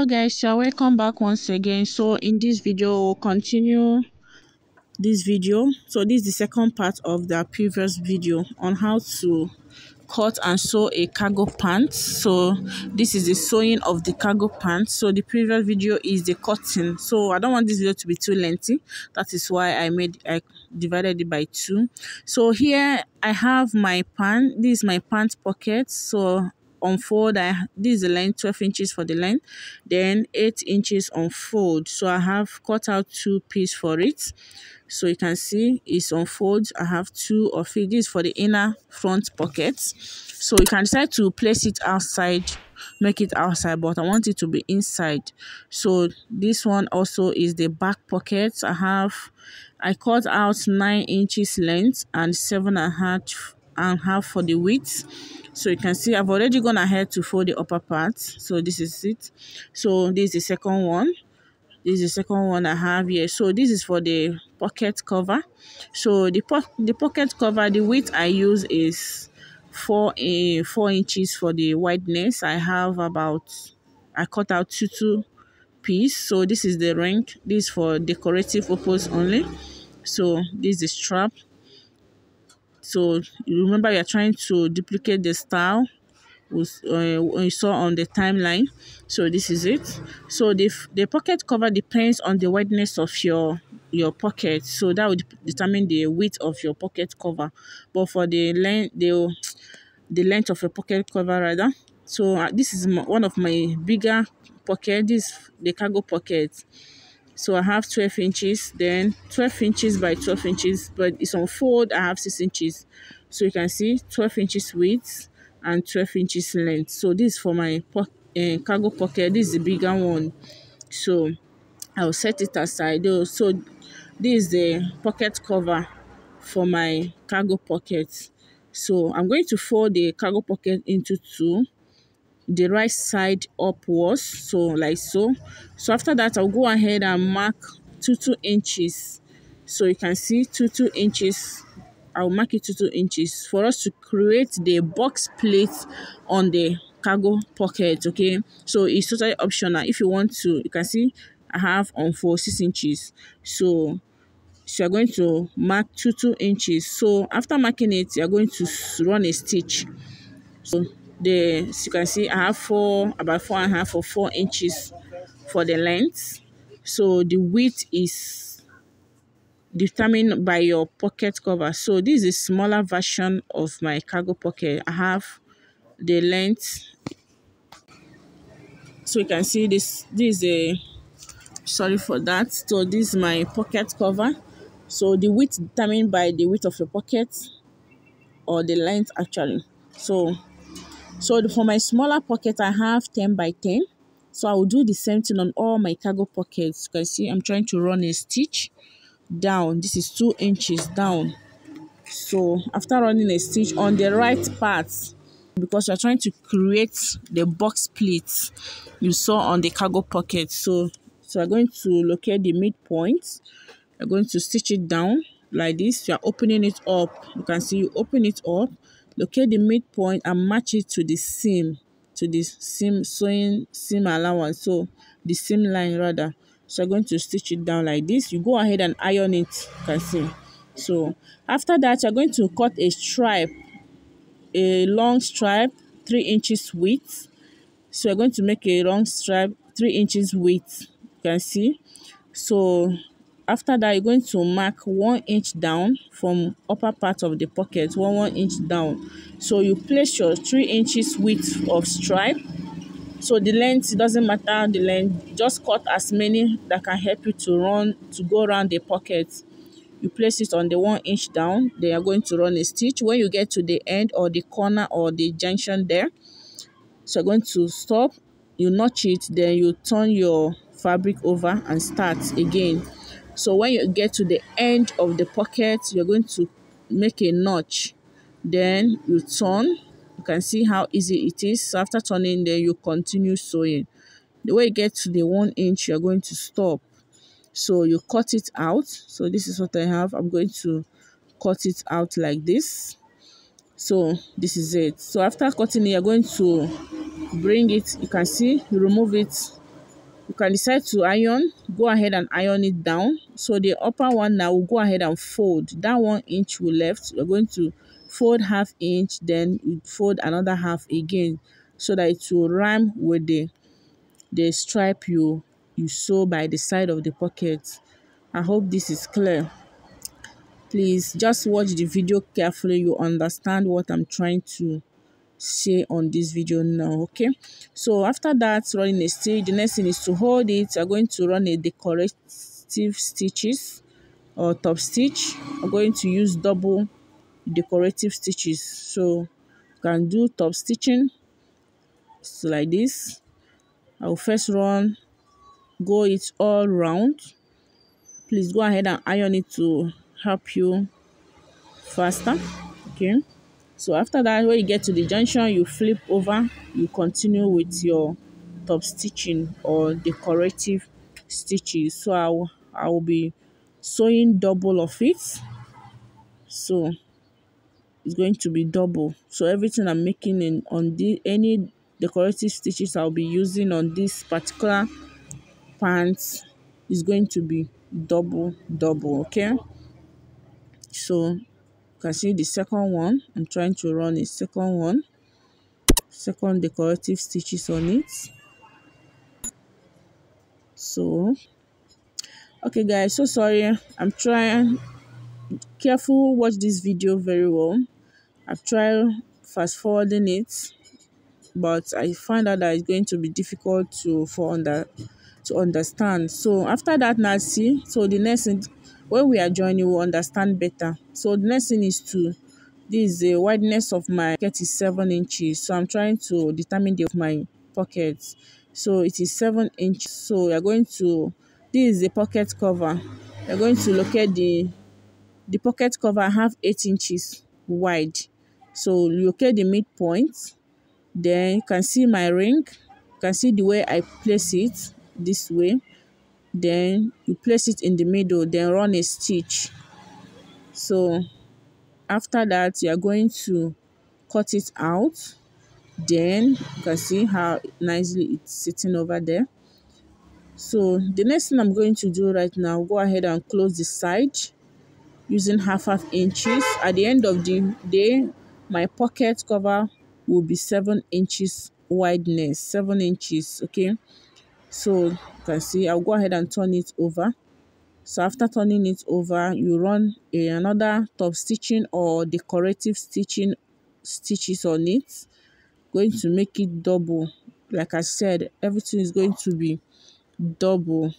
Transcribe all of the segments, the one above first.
Hello guys, you're welcome back once again. So in this video we'll continue this video. So this is the second part of the previous video on how to cut and sew a cargo pants. So this is the sewing of the cargo pants. So the previous video is the cutting. So I don't want this video to be too lengthy. That is why I divided it by 2. So here I have my pant. This is my pant pocket. So unfold, this is the length, 12 inches for the length, then 8 inches unfold. So I have cut out 2 pieces for it. So you can see it's unfold. I have 2 of it. This is for the inner front pockets. So you can decide to place it outside, make it outside, but I want it to be inside. So this one also is the back pocket. I cut out 9 inches length and 7.5 for the width. So you can see I've already gone ahead to fold the upper part. So this is it. So this is the second one. This is the second one I have here. So this is for the pocket cover. So the pocket cover, the width I use is 4 inches for the wideness. I cut out two piece. So this is the ring. This is for decorative purpose only. So this is the strap. So you remember you're trying to duplicate the style you saw on the timeline. So this is it. So the pocket cover depends on the wideness of your pocket. So that would determine the width of your pocket cover. But for the length of your pocket cover rather. So this is one of my bigger pocket. This the cargo pocket. So I have 12 inches, then 12 inches by 12 inches, but it's on fold. I have 6 inches. So you can see 12 inches width and 12 inches length. So this is for my cargo pocket. This is the bigger one. So I'll set it aside. So this is the pocket cover for my cargo pocket. So I'm going to fold the cargo pocket into 2. The right side upwards, so like so. So after that I'll go ahead and mark 2 inches. So you can see 2 inches. I'll mark it 2 inches for us to create the box plate on the cargo pocket. Okay, so it's totally optional. If you want to, you can see I have on for 6 inches. So you're going to mark 2 inches. So after marking it, you're going to run a stitch. So as you can see, I have about 4.5 or 4 inches for the length. So the width is determined by your pocket cover. So this is a smaller version of my cargo pocket. I have the length. So you can see this is sorry for that. So this is my pocket cover. So the width determined by the width of your pocket, or the length actually. So for my smaller pocket, I have 10 by 10. So I will do the same thing on all my cargo pockets. You can see I'm trying to run a stitch down. This is 2 inches down. So after running a stitch on the right part, because you're trying to create the box pleats you saw on the cargo pocket. So I'm going to locate the midpoint. You're going to stitch it down like this. You're opening it up. You can see you open it up. Locate the midpoint and match it to the seam, sewing seam allowance, so the seam line rather. So I'm going to stitch it down like this. You go ahead and iron it, you can see. So after that, you're going to cut a long stripe, 3 inches width. So you're going to make a long stripe, 3 inches width, you can see. So after that, you're going to mark 1 inch down from upper part of the pocket, 1 inch down. So you place your 3 inches width of stripe. So the length, it doesn't matter the length, just cut as many that can help you to go around the pocket. You place it on the 1 inch down. Then you're going to run a stitch. When you get to the end or the corner or the junction there, so you're going to stop, you notch it, then you turn your fabric over and start again. So when you get to the end of the pocket, you're going to make a notch. Then you turn. You can see how easy it is. So after turning, then you continue sewing. The way you get to the 1 inch, you're going to stop. So you cut it out. So this is what I have. I'm going to cut it out like this. So this is it. So after cutting it, you're going to bring it. You can see, you remove it You can decide to iron, go ahead and iron it down. So the upper one now will go ahead and fold. That 1 inch we left, you're going to fold ½ inch, then you fold another half again so that it will rhyme with the stripe you sew by the side of the pocket. I hope this is clear. Please just watch the video carefully. You understand what I'm trying to say on this video now. Okay, so after that, running a stitch, the next thing is to hold it. You're going to run a decorative stitches or top stitch. I'm going to use double decorative stitches, so you can do top stitching. So like this, I will first go it all round. Please go ahead and iron it to help you faster. Okay, so after that, when you get to the junction, you flip over, you continue with your top stitching or decorative stitches. So I will be sewing double of it, so it's going to be double. So everything I'm making in on the any decorative stitches I'll be using on this particular pants is going to be double. Okay, so you can see the second one. I'm trying to run a second decorative stitches on it. So okay guys, so sorry, I'm trying careful, watch this video very well. I've tried fast forwarding it, but I find out that it's going to be difficult to understand. So after that, now see, so the next thing, when we are joining, we'll understand better. So the next thing is this is the wideness of my pocket is 7 inches. So I'm trying to determine the of my pocket. So it is 7 inches. So we are going to, this is the pocket cover. We're going to locate the pocket cover. I have 8 inches wide. So locate the midpoint. Then you can see my ring. You can see the way I place it this way. Then you place it in the middle, then run a stitch. So after that, you are going to cut it out. Then you can see how nicely it's sitting over there. So the next thing I'm going to do right now, go ahead and close the side using half inches. At the end of the day, my pocket cover will be 7 inches wideness, 7 inches. Okay, so you can see I'll go ahead and turn it over. So after turning it over, you run another top stitching or decorative stitches on it, going to make it double. Like I said, everything is going to be double.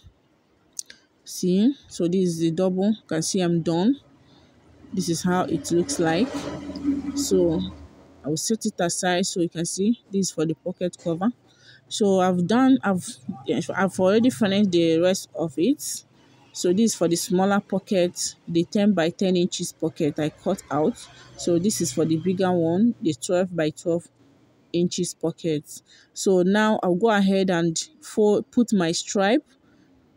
See, so this is the double. You can see I'm done. This is how it looks like. So I will set it aside so you can see this is for the pocket cover. So I've already finished the rest of it. So this is for the smaller pocket, the 10 by 10 inches pocket I cut out. So this is for the bigger one, the 12 by 12 inches pocket. So now I'll go ahead and put my stripe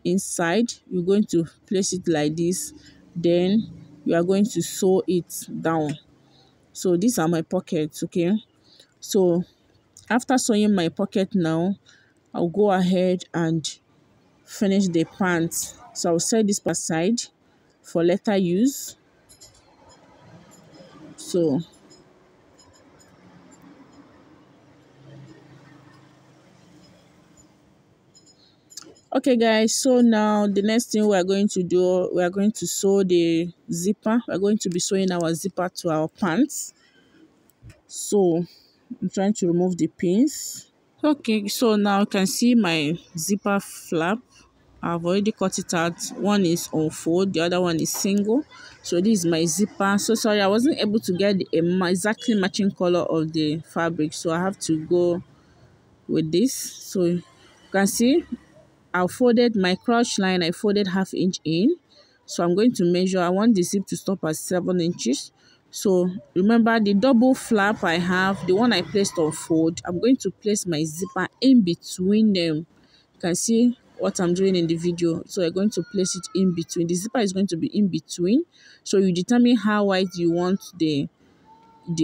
inside. You're going to place it like this, then you are going to sew it down. So these are my pockets. Okay, so after sewing my pocket now, I'll go ahead and finish the pants. So I'll set this aside for later use. So okay guys, so now the next thing we are going to do, we are going to sew the zipper. We're going to be sewing our zipper to our pants. So I'm trying to remove the pins. Okay, so now you can see my zipper flap. I've already cut it out. One is on fold, the other one is single. So this is my zipper. So sorry, I wasn't able to get exactly matching color of the fabric, so I have to go with this. So you can see I folded my crotch line. I folded ½ inch in. So I'm going to measure. I want the zip to stop at 7 inches. So remember the double flap I have, the one I placed on fold, I'm going to place my zipper in between them. You can see what I'm doing in the video. So you're going to place it in between. The zipper is going to be in between. So you determine how wide you want the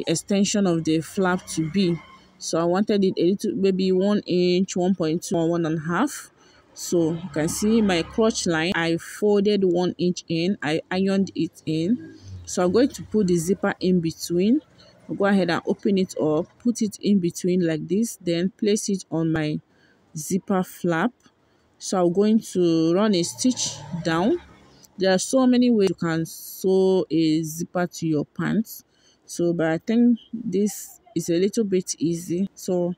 extension of the flap to be. So I wanted it a little, maybe 1 inch, 1.2 or 1.5. So you can see my crotch line, I folded 1 inch in, I ironed it in. So I'm going to put the zipper in between. I'll go ahead and open it up, put it in between like this, then place it on my zipper flap. So I'm going to run a stitch down. There are so many ways you can sew a zipper to your pants. So, but I think this is a little bit easy. So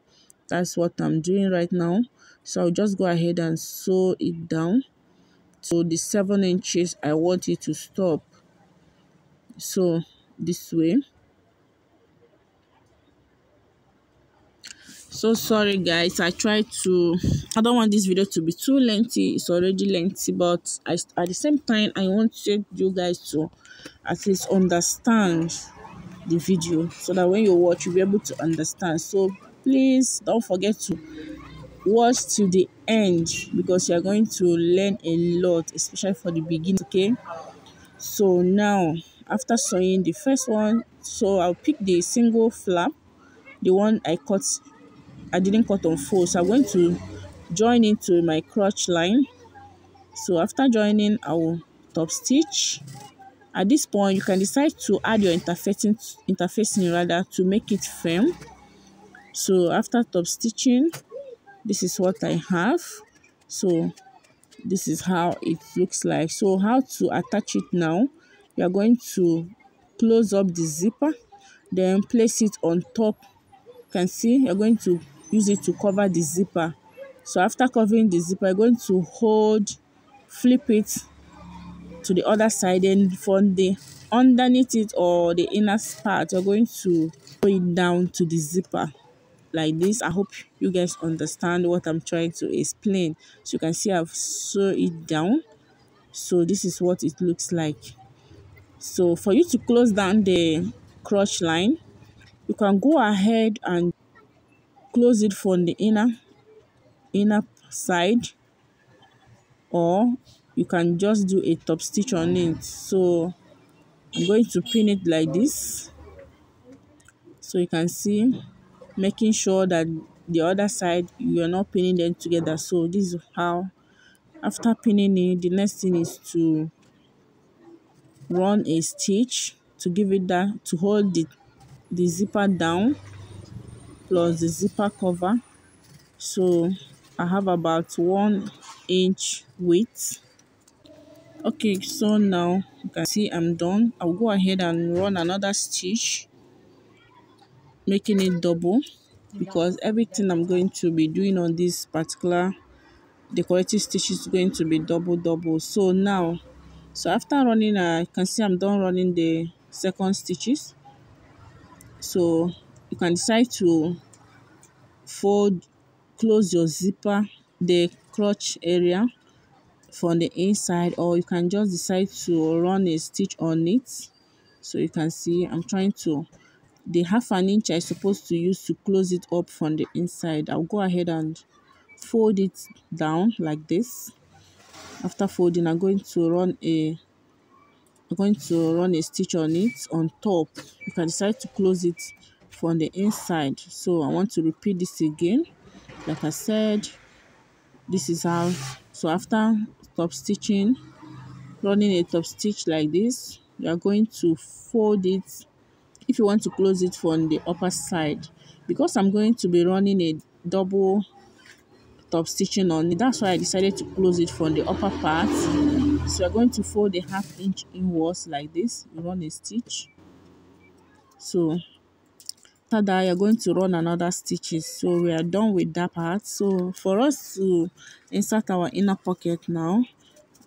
that's what I'm doing right now. So I'll just go ahead and sew it down. So the 7 inches, I want it to stop. So this way. So sorry guys, I don't want this video to be too lengthy. It's already lengthy, but at the same time I want you guys to at least understand the video, so that when you watch you'll be able to understand. So please don't forget to watch till the end, because you're going to learn a lot, especially for the beginners. Okay, so now after sewing the first one, so I'll pick the single flap, the one I didn't cut on four. So I'm going to join into my crotch line. So after joining, I will top stitch. At this point, you can decide to add your interfacing rather, to make it firm. So after top stitching, this is what I have. So this is how it looks like. So how to attach it now? You are going to close up the zipper, then place it on top. You can see you're going to use it to cover the zipper. So after covering the zipper, you're going to flip it to the other side, and from the underneath it or the inner part, you're going to sew it down to the zipper like this. I hope you guys understand what I'm trying to explain. So you can see I've sewn it down. So this is what it looks like. So for you to close down the crotch line, you can go ahead and close it from the inner side, or you can just do a top stitch on it. So I'm going to pin it like this, so you can see, making sure that the other side you're not pinning them together. So this is how, after pinning it, the next thing is to run a stitch to give it that, to hold the zipper down plus the zipper cover. So I have about 1 inch width. Okay, so now you can see I'm done. I'll go ahead and run another stitch, making it double, because everything I'm going to be doing on this particular decorative stitch is going to be double. So now, so after running, you can see I'm done running the second stitches. So you can decide to close your zipper, the crotch area from the inside, or you can just decide to run a stitch on it. So you can see I'm trying to, the 1/2 inch I supposed to use to close it up from the inside, I'll go ahead and fold it down like this. After folding, I'm going to run a stitch on it on top. You can decide to close it from the inside. So I want to repeat this again. Like I said, this is how. So after top stitching, running a top stitch like this, you are going to fold it if you want to close it from the upper side. Because I'm going to be running a double top stitching on it, that's why I decided to close it from the upper part. So you're going to fold a 1/2 inch inwards like this, you run a stitch. So after that, you're going to run another stitches. So we are done with that part. So for us to insert our inner pocket now,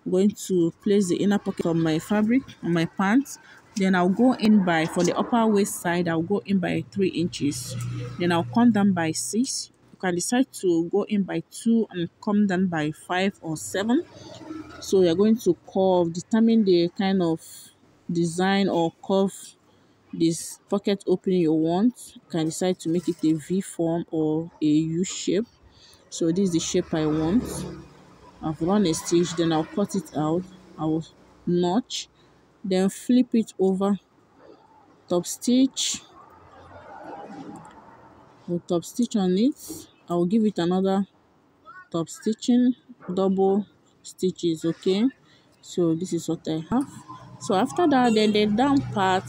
I'm going to place the inner pocket on my fabric, on my pants. Then I'll go in by, for the upper waist side, I'll go in by 3 inches. Then I'll come down by 6. You can decide to go in by 2 and come down by 5 or 7. So you're going to determine the kind of design or curve this pocket opening you want. You can decide to make it a V form or a U shape. So this is the shape I want. I've run a stitch, then I'll cut it out. I will notch, then flip it over, top stitch. With top stitch on it, I will give it another top stitching. double stitches. Okay, so this is what I have. So after that, then the down part,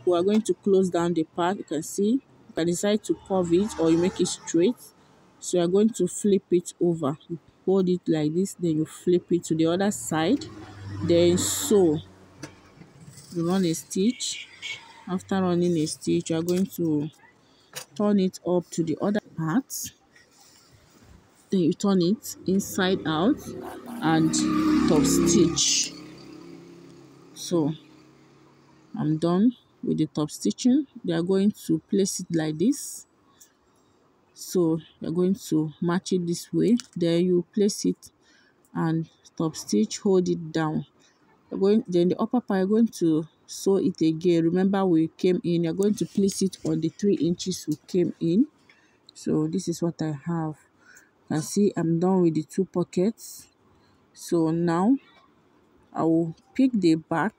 we are going to close down the part. You can see, you can decide to curve it or you make it straight. So you're going to flip it over. You hold it like this, then you flip it to the other side, then sew. You run a stitch. After running a stitch, you are going to turn it up to the other part, then you turn it inside out and top stitch. So I'm done with the top stitching. We are going to place it like this. So you're going to match it this way, then you place it and top stitch, hold it down. Then the upper part, you're going to sew it again. Remember, we came in, you're going to place it on the 3 inches we came in. So this is what I have. You can see I'm done with the 2 pockets. So now I will pick the back.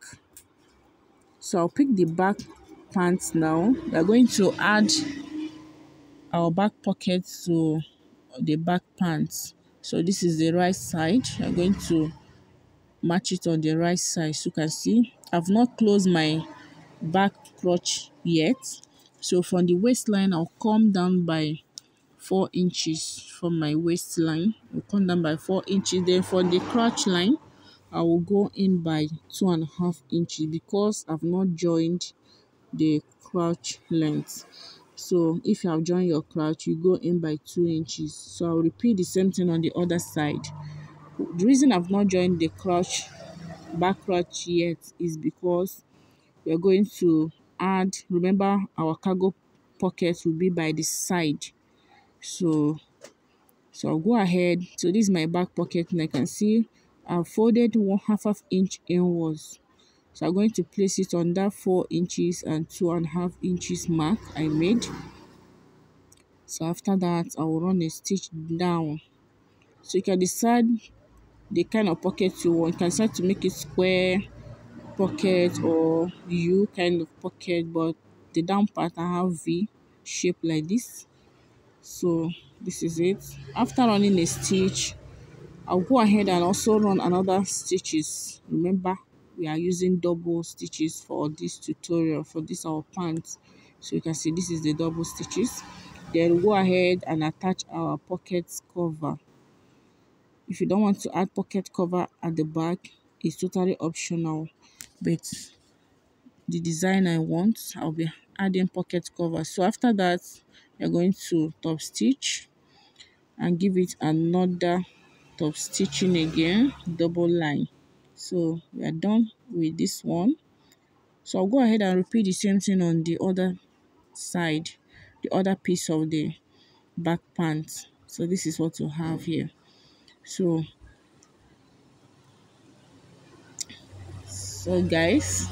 So I'll pick the back pants now. We are going to add our back pocket to the back pants. So this is the right side. I'm going to match it on the right side. So you can see I've not closed my back crotch yet. So from the waistline, I'll come down by 4 inches from my waistline. I'll come down by 4 inches. Then from the crotch line, I will go in by 2.5 inches because I've not joined the crotch length. So if you have joined your crotch, you go in by 2 inches. So I'll repeat the same thing on the other side. The reason I've not joined the crotch, back crotch yet, is because we're going to add, remember our cargo pocket will be by the side. So I'll go ahead. So this is my back pocket, and I can see I've folded 1/2 inch inwards. So I'm going to place it on that 4 inches and 2.5 inches mark I made. So after that, I will run a stitch down. So you can decide the kind of pocket you want. You can decide to make it square pocket or U kind of pocket, but the down part I have V shape like this. So this is it. After running a stitch, I'll go ahead and also run another stitches. Remember, we are using double stitches for this tutorial, for this our pants. So you can see this is the double stitches. Then we'll go ahead and attach our pocket cover. If you don't want to add pocket cover at the back, it's totally optional. But the design I want, I'll be adding pocket cover. So after that, you're going to top stitch and give it another top stitching again, double line. So we are done with this one. So I'll go ahead and repeat the same thing on the other side, the other piece of the back pants. So this is what you have here. So guys,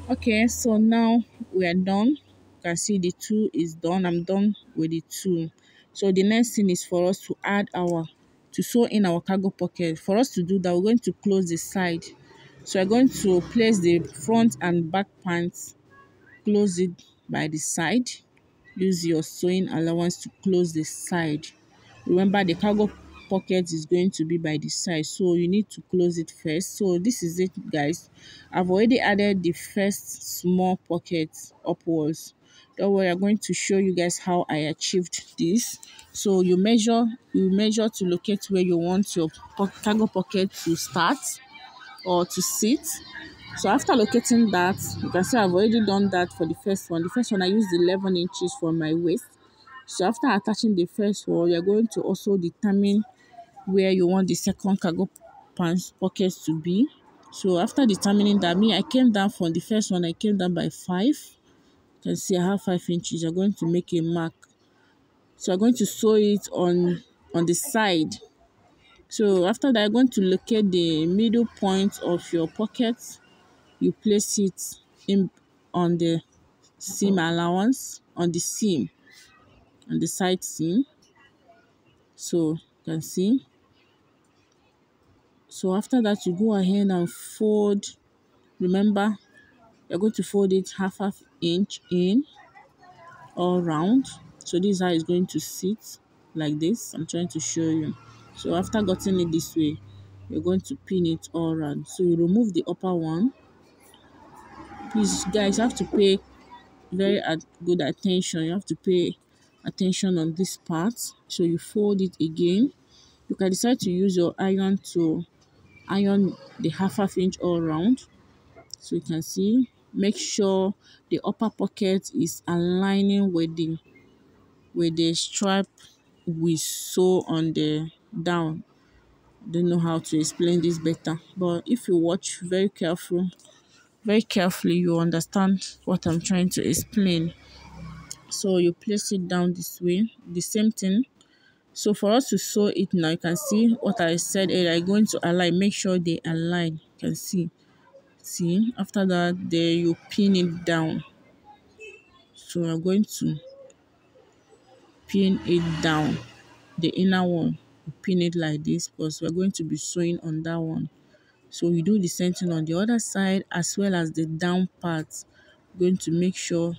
okay, so now we are done. You can see the 2 is done. I'm done with the 2. So the next thing is for us to add to sew in our cargo pocket. For us to do that, we're going to close the side. So we're going to place the front and back pants, close it by the side. Use your sewing allowance to close the side. Remember, the cargo pocket is going to be by the side, so you need to close it first. So this is it, guys. I've already added the first small pocket upwards. Don't worry, I'm going to show you guys how I achieved this. So you measure to locate where you want your cargo pocket to start or to sit. So after locating that, you can see I've already done that for the first one. The first one I used 11 inches for my waist. So after attaching the first one, you're going to also determine where you want the second cargo pants pockets to be. So after determining that, I came down from the first one, I came down by 5. You can see I have 5 inches. You're going to make a mark. So I'm going to sew it on the side. So after that, I'm going to locate the middle point of your pocket. You place it in on the seam allowance, on the seam, on the side seam. So you can see. So after that, you go ahead and fold. Remember, you're going to fold it half inch in all round. So this is how it's going to sit, like this. I'm trying to show you. So after gotten it this way, you're going to pin it all around. So you remove the upper one. Please guys, you have to pay very good attention. You have to pay attention on this part. So you fold it again. You can decide to use your iron to iron the half inch all around. So you can see, make sure the upper pocket is aligning with the stripe we sew on the down. Don't know how to explain this better, but if you watch very carefully, you understand what I'm trying to explain. So you place it down this way, the same thing. So for us to sew it now, you can see what I said earlier. I'm going to align, make sure they align. You can see after that, there you pin it down. So I'm going to pin it down, the inner one. You pin it like this because we're going to be sewing on that one. So you do the same thing on the other side as well as the down part. Going to make sure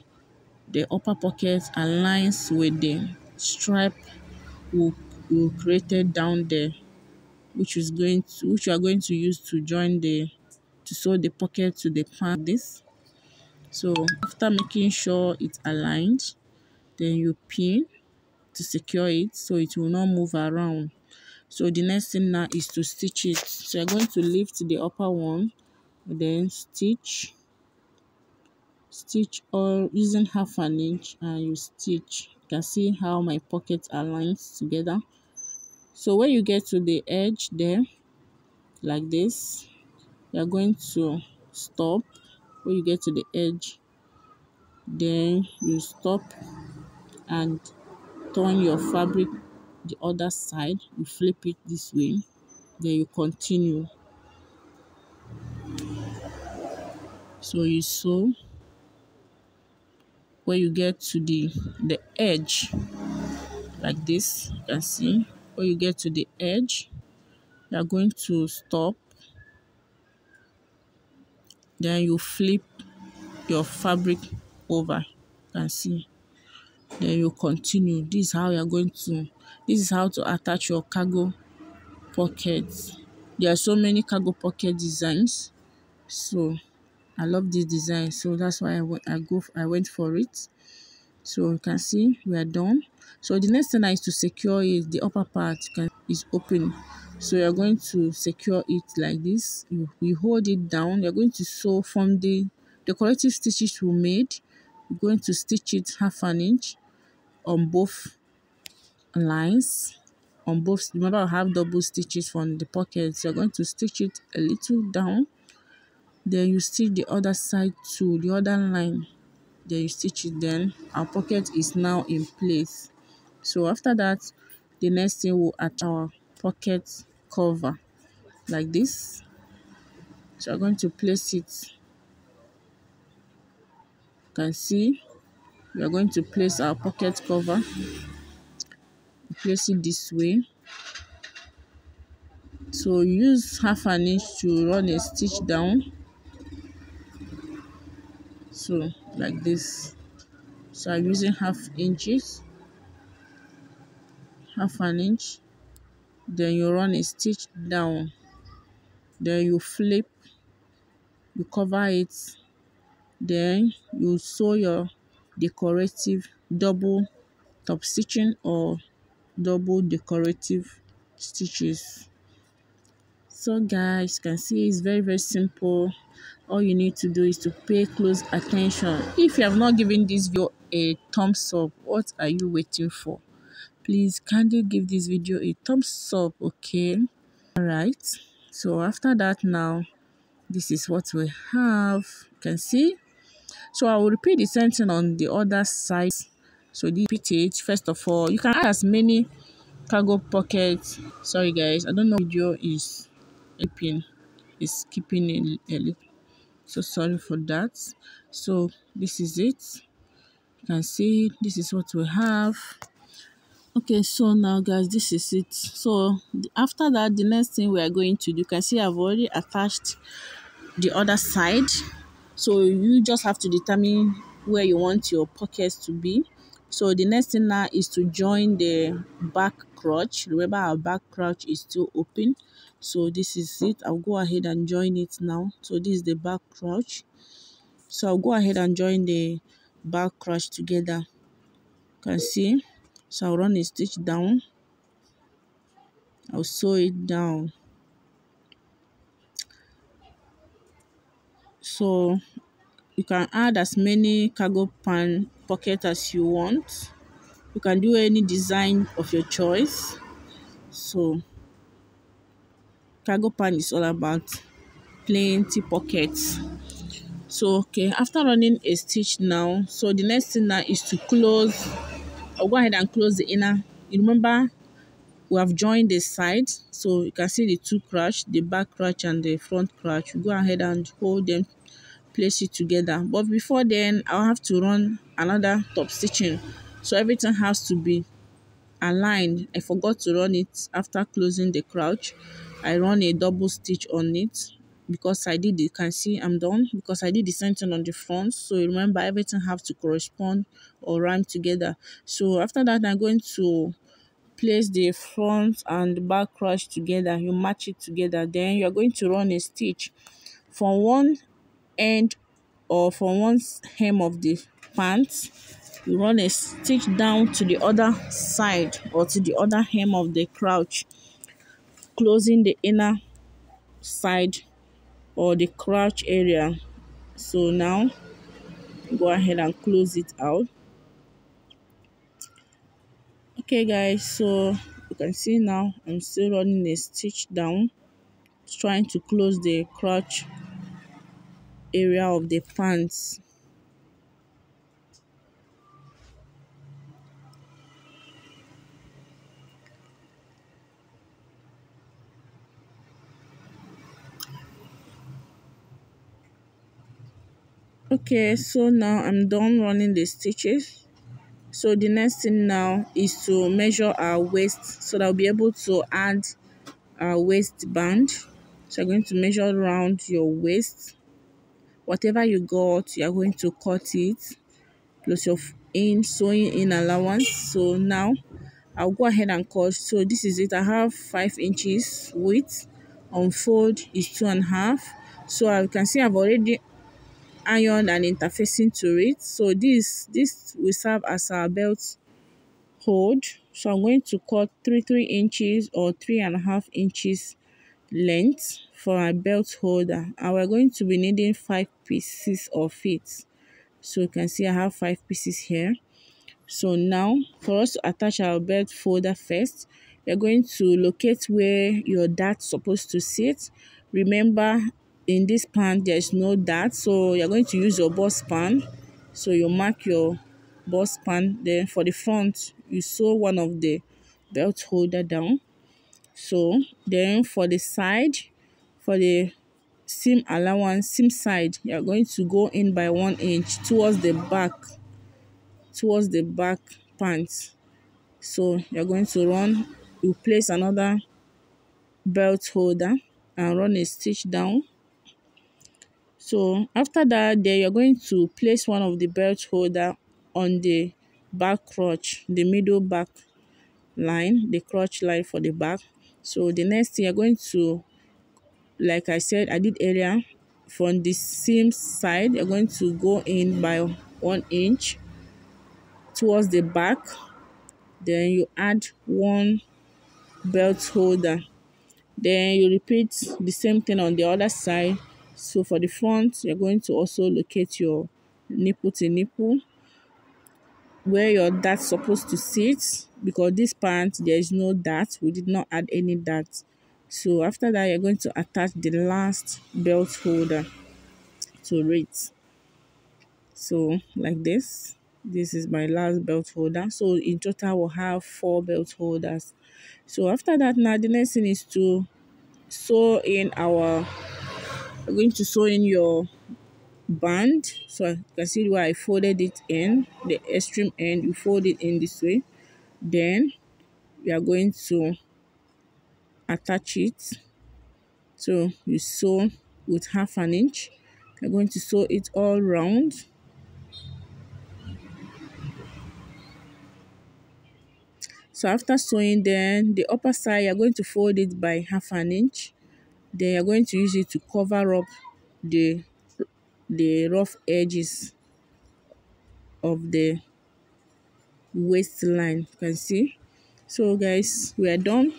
the upper pocket aligns with the stripe we created down there, which you are going to use to sew the pocket to the pant. This. So after making sure it's aligned, then you pin to secure it so it will not move around. So the next thing now is to stitch it. So you're going to lift the upper one, then stitch all using half an inch, and you stitch. You can see how my pocket aligns together. So when you get to the edge there, like this, you're going to stop. When you get to the edge, then you stop and turn your fabric the other side. You flip it this way, then you continue. So you sew. When you get to the edge, like this, you can see. When you get to the edge, you are going to stop. Then you flip your fabric over. You can see. Then you continue. This is how to attach your cargo pockets. There are so many cargo pocket designs. So I love this design. So that's why I went for it. So you can see we are done. So the next thing is to secure it. The upper part is open. So you're going to secure it like this. You hold it down. You're going to sew from the decorative stitches we made. You're going to stitch it half an inch on both lines. Remember, I have double stitches from the pockets. You're going to stitch it a little down. Then you stitch the other side to the other line. Then you stitch it. Then our pocket is now in place. So after that, the next thing we'll attach our pocket cover like this. So I'm going to place it. You can see we are going to place our pocket cover. Place it this way. So use half an inch to run a stitch down. So like this. So I'm using half an inch. Then you run a stitch down. Then you flip. You cover it. Then you sew your decorative double top stitching or double decorative stitches. So guys, you can see it's very simple. All you need to do is to pay close attention. If you have not given this video a thumbs up, what are you waiting for? Please kindly give this video a thumbs up, okay? All right, so after that, now this is what we have. You can see. So I will repeat the same thing on the other side. So the pt2, first of all, you can add as many cargo pockets. Sorry guys, I don't know, video is keeping a little, so sorry for that. So this is it. You can see this is what we have. Okay, so now guys, this is it. So after that, the next thing we are going to do, you can see I've already attached the other side. So you just have to determine where you want your pockets to be. So the next thing now is to join the back crotch. Remember, our back crotch is still open. So this is it. I'll go ahead and join it now. So this is the back crotch. So I'll go ahead and join the back crotch together. You can see. So I'll run a stitch down. I'll sew it down. So you can add as many cargo pan pocket as you want. You can do any design of your choice. So cargo pan is all about plenty pockets. So okay, after running a stitch now, so the next thing now is to close. I'll go ahead and close the inner. You remember we have joined the side, so you can see the two crotch, the back crotch and the front crotch. You go ahead and hold them, place it together. But before then, I'll have to run another top stitching, so everything has to be aligned. I forgot to run it after closing the crotch. I run a double stitch on it because I did, you can see I'm done because I did the same thing on the front. So remember, everything have to correspond or rhyme together. So after that, I'm going to place the front and back crotch together. You match it together, then you're going to run a stitch from one end or from one hem of the pants. You run a stitch down to the other side or to the other hem of the crotch, closing the inner side or the crotch area. So now go ahead and close it out. Okay guys, so you can see now I'm still running a stitch down, trying to close the crotch area of the pants. Okay, so now I'm done running the stitches. So the next thing now is to measure our waist so that we'll be able to add our waistband. So you're going to measure around your waist. Whatever you got, you're going to cut it plus your sewing in allowance. So now I'll go ahead and cut. So this is it. I have 5 inches width. Unfold is 2.5. So I can see I've already ironed and interfacing to it. So this will serve as our belt hold. So I'm going to cut 3 inches or 3.5 inches length for our belt holder, and we're going to be needing 5 pieces of it. So you can see I have 5 pieces here. So now for us to attach our belt folder first, you're going to locate where your dart supposed to sit. Remember, in this pan there is no dart, so you're going to use your boss pan. So you mark your boss pan. Then for the front, you sew one of the belt holder down. So then for the side, for the seam allowance, seam side, you're going to go in by 1 inch towards the back pants. So you're going to you place another belt holder and run a stitch down. So after that, then you're going to place one of the belt holder on the back crotch, the middle back line, the crotch line for the back. So the next thing you're going to, like I said, I did earlier, from the seam side, you're going to go in by 1 inch towards the back. Then you add one belt holder. Then you repeat the same thing on the other side. So for the front, you're going to also locate your nipple to nipple where your dart supposed to sit, because this part there is no dart. We did not add any dart. So after that, you're going to attach the last belt holder to it. So like this is my last belt holder. So in total we'll have 4 belt holders. So after that, now the next thing is to sew in we're going to sew in your band. So you can see where I folded it in the extreme end. You fold it in this way, then we are going to attach it. So you sew with 1/2 inch. You're going to sew it all round. So after sewing, then the upper side you're going to fold it by 1/2 inch. Then you're going to use it to cover up the rough edges of the waistline. You can see. So guys, we are done.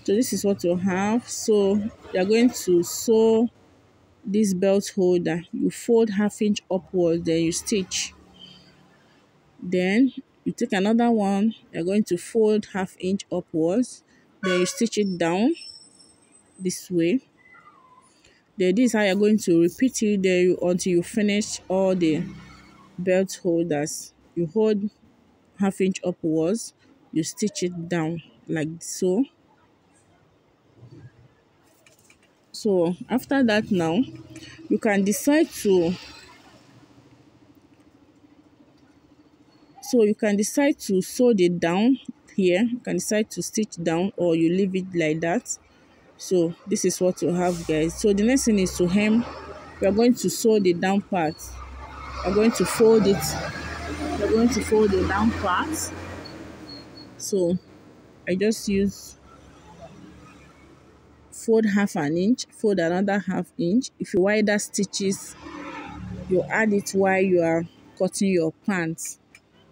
So this is what you have. So you're going to sew this belt holder. You fold 1/2 inch upwards, then you stitch. Then you take another one, you're going to fold 1/2 inch upwards, then you stitch it down this way. Then this is how you're going to repeat it there until you finish all the belt holders. You hold 1/2 inch upwards, you stitch it down like so. So after that, now you can decide to sew it down here. You can decide to stitch down, or you leave it like that. So this is what you have, guys. So the next thing is to hem. We are going to sew the down part. We're going to fold it. We're going to fold the down part. So I just use fold 1/2 inch, fold another 1/2 inch. If you wider stitches, you add it while you are cutting your pants.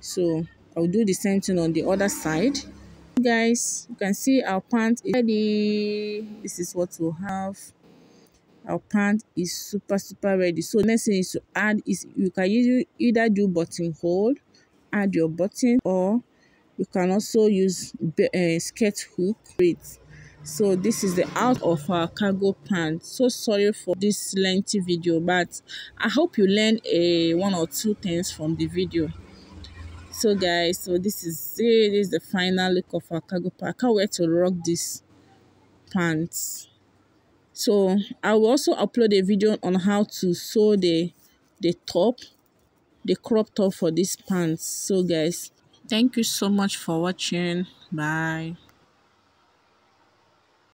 So I'll do the same thing on the other side. Guys, you can see our pant is ready. This is what we'll have. Our pant is super ready. So next thing is to add is you can either do buttonhole, add your button, or you can also use skirt hook. So this is the out of our cargo pants. So sorry for this lengthy video, but I hope you learned 1 or 2 things from the video. So guys, so this is it. This is the final look of our cargo pants. I can't wait to rock this pants. So I will also upload a video on how to sew the top, the crop top for this pants. So guys, thank you so much for watching. Bye.